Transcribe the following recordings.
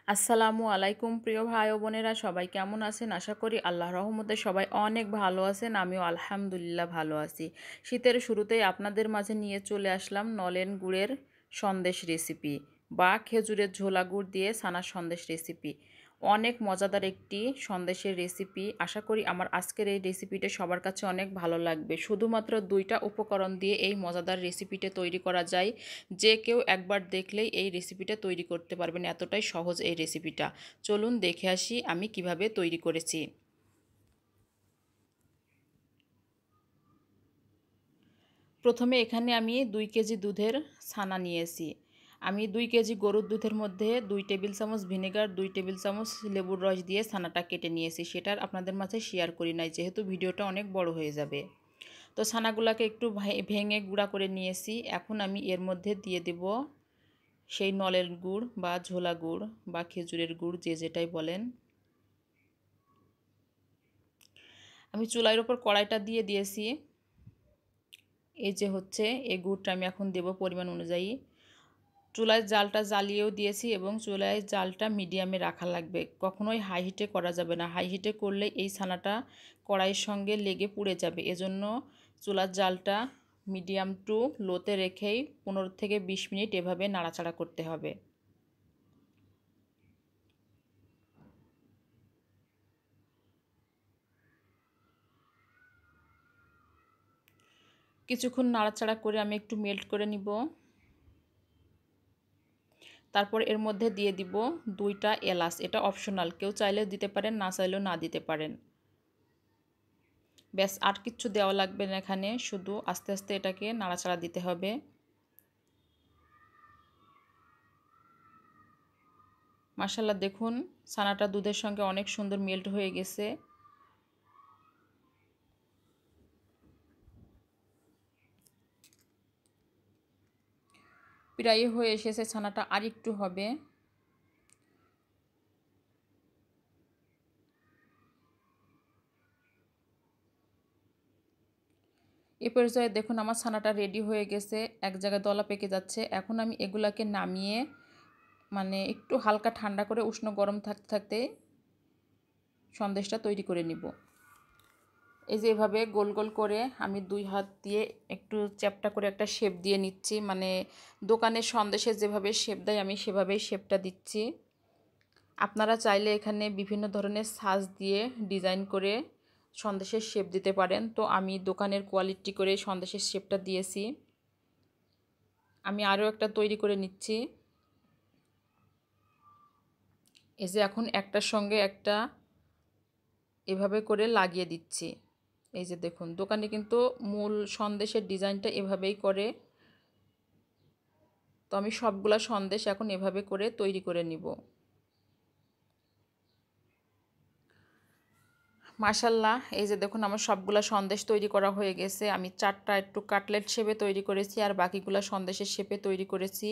আসসালামু আলাইকুম প্রিয় ভাই ও বোনেরা, সবাই কেমন আছেন? আশা করি আল্লাহর রহমতে সবাই অনেক ভালো আছেন। আমিও আলহামদুলিল্লাহ ভালো আছি। শীতের শুরুতেই আপনাদের মাঝে নিয়ে চলে আসলাম নলেন গুড়ের সন্দেশ রেসিপি বা খেজুরের ঝোলা গুড় দিয়ে ছানার সন্দেশ রেসিপি। অনেক মজাদার একটি সন্দেশের রেসিপি। আশা করি আমার আজকের এই রেসিপিটা সবার কাছে অনেক ভালো লাগবে। শুধুমাত্র 2টা উপকরণ দিয়ে এই মজাদার রেসিপিটা তৈরি করা যায়। যে কেউ একবার দেখলেই এই রেসিপিটা তৈরি করতে পারবেন, এতটাই সহজ এই রেসিপিটা। চলুন দেখে আসি আমি কিভাবে তৈরি করেছি। প্রথমে এখানে আমি 2 কেজি দুধের ছানা নিয়েছি। আমি 2 কেজি গরুর দুধের মধ্যে 2 টেবিল চামচ ভিনেগার, 2 টেবিল চামচ লেবুর রস দিয়ে ছানাটা কেটে নিয়েছি। সেটার আপনাদের মাঝে শেয়ার করি নাই, যেহেতু ভিডিওটা অনেক বড় হয়ে যাবে। তো ছানাগুলোকে একটু ভেঙে গুঁড়া করে নিয়েছি। এখন আমি এর মধ্যে দিয়ে দেব সেই নলের গুড় বা ঝোলা গুড় বা খেজুরের গুড়, যে যেটাই বলেন। আমি চুলার ওপর কড়াইটা দিয়ে দিয়েছি। এই যে হচ্ছে এই গুড়টা আমি এখন দেব পরিমাণ অনুযায়ী। চুলায় জালটা জ্বালিয়েও দিয়েছি এবং চুলায় জালটা মিডিয়ামে রাখা লাগবে। কখনোই হাই হিটে করা যাবে না। হাই হিটে করলে এই ছানাটা কড়াইয়ের সঙ্গে লেগে পুড়ে যাবে। এজন্য চুলার জালটা মিডিয়াম টু লোতে রেখেই 15 থেকে 20 মিনিট এভাবে নাড়াচাড়া করতে হবে। কিছুক্ষণ নাড়াচাড়া করে আমি একটু মেল্ট করে নিব। তারপর এর মধ্যে দিয়ে দিব 2টা এলাচ। এটা অপশনাল, কেউ চাইলে দিতে পারেন, না চাইলেও না দিতে পারেন। ব্যাস, আর কিচ্ছু দেওয়া লাগবে না এখানে, শুধু আস্তে আস্তে এটাকে নাড়াচাড়া দিতে হবে। মাশাআল্লাহ, দেখুন ছানাটা দুধের সঙ্গে অনেক সুন্দর মেল্ট হয়ে গেছে। প্রায় হয়ে এসেছে ছানাটা, আর একটু হবে। এ পর্যায়ে দেখুন আমার ছানাটা রেডি হয়ে গেছে, এক জায়গায় দলা পেকে যাচ্ছে। এখন আমি এগুলাকে নামিয়ে একটু হালকা ঠান্ডা করে উষ্ণ গরম থাকতে থাকতে সন্দেশটা তৈরি করে নিব। এই যে এভাবে গোল গোল করে আমি 2 হাত দিয়ে একটু চ্যাপ্টা করে একটা শেপ দিয়ে নিচ্ছি। দোকানের সন্দেশে যেভাবে শেপ দেয় আমি সেভাবেই শেপটা দিচ্ছি। আপনারা চাইলে এখানে বিভিন্ন ধরনের সাজ দিয়ে ডিজাইন করে সন্দেশের শেপ দিতে পারেন। তো আমি দোকানের কোয়ালিটি করে সন্দেশের শেপটা দিয়েছি। আমি আরও একটা তৈরি করে নিচ্ছি। এই যে এখন একটার সঙ্গে একটা এভাবে করে লাগিয়ে দিচ্ছি। এই যে দেখুন, দোকানে কিন্তু মূল সন্দেশের ডিজাইনটা এভাবেই করে। তো আমি সবগুলা সন্দেশ এখন এভাবে করে তৈরি করে নিব। মাশাআল্লাহ, এই যে দেখুন আমার সবগুলা সন্দেশ তৈরি করা হয়ে গেছে। আমি 4টা একটু কাটলেট শেপে তৈরি করেছি আর বাকিগুলা সন্দেশের শেপে তৈরি করেছি।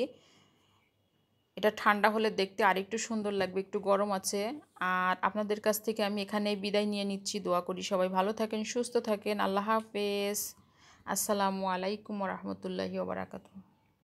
এটা ঠান্ডা হলে দেখতে আরেকটু সুন্দর লাগবে, একটু গরম আছে। আর আপনাদের কাছ থেকে আমি এখানে বিদায় নিয়ে নিচ্ছি। দোয়া করি সবাই ভালো থাকেন, সুস্থ থাকেন। আল্লাহ হাফেজ। আসসালামু আলাইকুম ওয়া রাহমাতুল্লাহি ওয়া বারাকাতুহু।